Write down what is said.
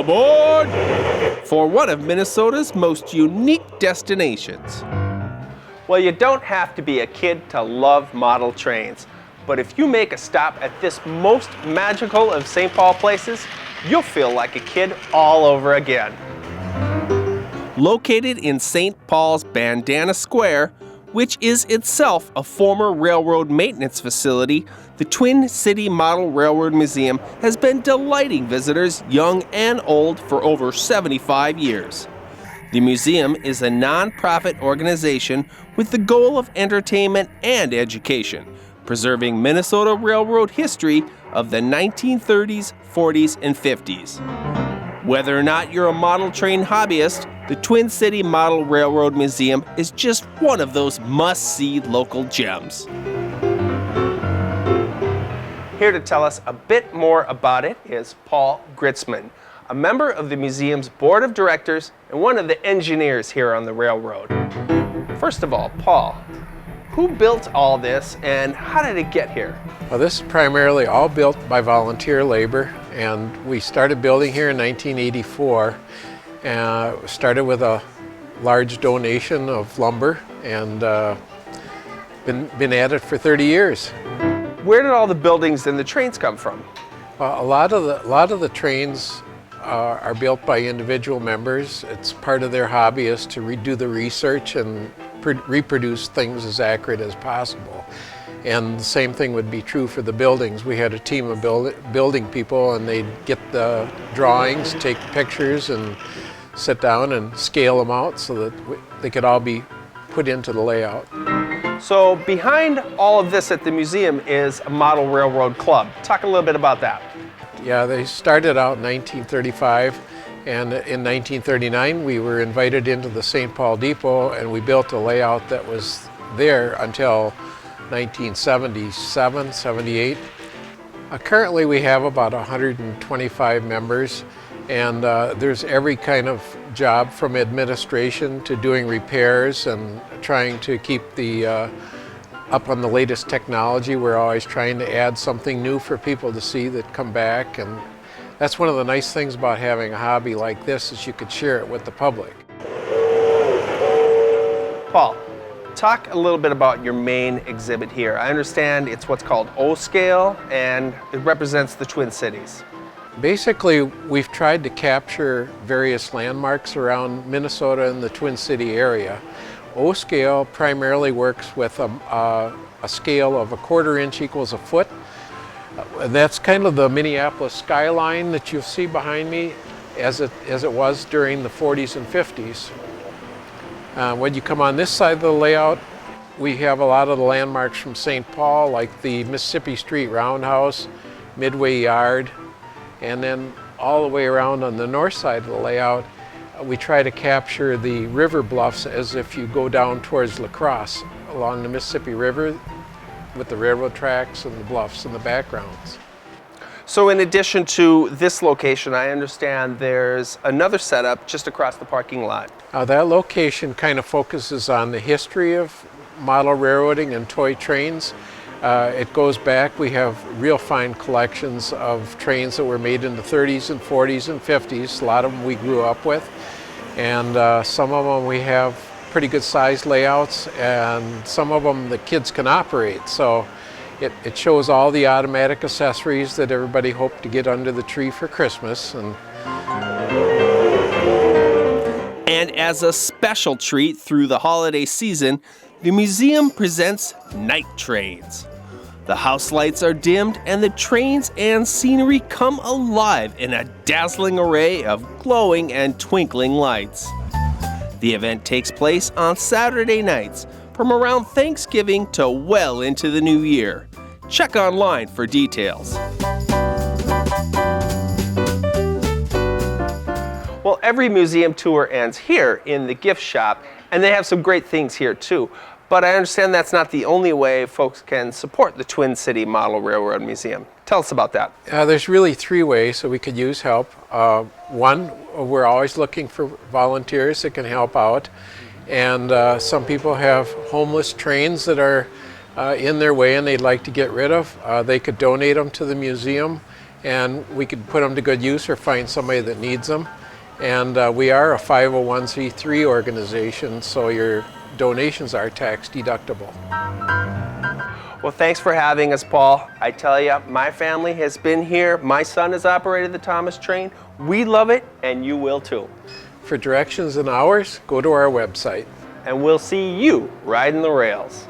aboard for one of Minnesota's most unique destinations. Well, you don't have to be a kid to love model trains, but if you make a stop at this most magical of St. Paul places, you'll feel like a kid all over again. Located in St. Paul's Bandana Square, which is itself a former railroad maintenance facility, the Twin City Model Railroad Museum has been delighting visitors young and old for over 75 years. The museum is a non-profit organization with the goal of entertainment and education, preserving Minnesota railroad history of the 1930s, 40s, and 50s. Whether or not you're a model train hobbyist, the Twin City Model Railroad Museum is just one of those must-see local gems. Here to tell us a bit more about it is Paul Gruetzman, a member of the museum's board of directors and one of the engineers here on the railroad. First of all, Paul, who built all this and how did it get here? Well, this is primarily all built by volunteer labor, and we started building here in 1984. Started with a large donation of lumber and been at it for 30 years. Where did all the buildings and the trains come from? A lot of the trains are built by individual members. It's part of their hobby is to do the research and reproduce things as accurate as possible. And the same thing would be true for the buildings. We had a team of building people, and they'd get the drawings, take pictures, and sit down and scale them out so that they could all be put into the layout. So behind all of this at the museum is a model railroad club. Talk a little bit about that. Yeah, they started out in 1935, and in 1939 we were invited into the St. Paul Depot, and we built a layout that was there until 1977, 78. Currently we have about 125 members, and there's every kind of job from administration to doing repairs and trying to keep the up on the latest technology. We're always trying to add something new for people to see that come back, and that's one of the nice things about having a hobby like this is you could share it with the public. Paul, talk a little bit about your main exhibit here. I understand it's what's called O-scale, and it represents the Twin Cities. Basically, we've tried to capture various landmarks around Minnesota and the Twin City area. O-scale primarily works with a scale of 1/4 inch equals a foot. That's kind of the Minneapolis skyline that you'll see behind me as it was during the 40s and 50s. When you come on this side of the layout, we have a lot of the landmarks from St. Paul, like the Mississippi Street Roundhouse, Midway Yard, and then all the way around on the north side of the layout, we try to capture the river bluffs as if you go down towards La Crosse along the Mississippi River with the railroad tracks and the bluffs in the backgrounds. So in addition to this location, I understand there's another setup just across the parking lot. That location kind of focuses on the history of model railroading and toy trains. It goes back, we have real fine collections of trains that were made in the 30s and 40s and 50s. A lot of them we grew up with, and some of them we have pretty good size layouts, and some of them the kids can operate. So it shows all the automatic accessories that everybody hoped to get under the tree for Christmas. And as a special treat through the holiday season, the museum presents night trains. The house lights are dimmed and the trains and scenery come alive in a dazzling array of glowing and twinkling lights. The event takes place on Saturday nights from around Thanksgiving to well into the new year. Check online for details. Well, every museum tour ends here in the gift shop, and they have some great things here too. But I understand that's not the only way folks can support the Twin City Model Railroad Museum. Tell us about that. There's really 3 ways that we could use help. One, we're always looking for volunteers that can help out. And some people have homeless trains that are in their way and they'd like to get rid of. They could donate them to the museum, and we could put them to good use or find somebody that needs them. And we are a 501c3 organization, so your donations are tax deductible. Well, thanks for having us, Paul. I tell you, my family has been here. My son has operated the Thomas train. We love it, and you will too. For directions and hours, go to our website. And we'll see you riding the rails.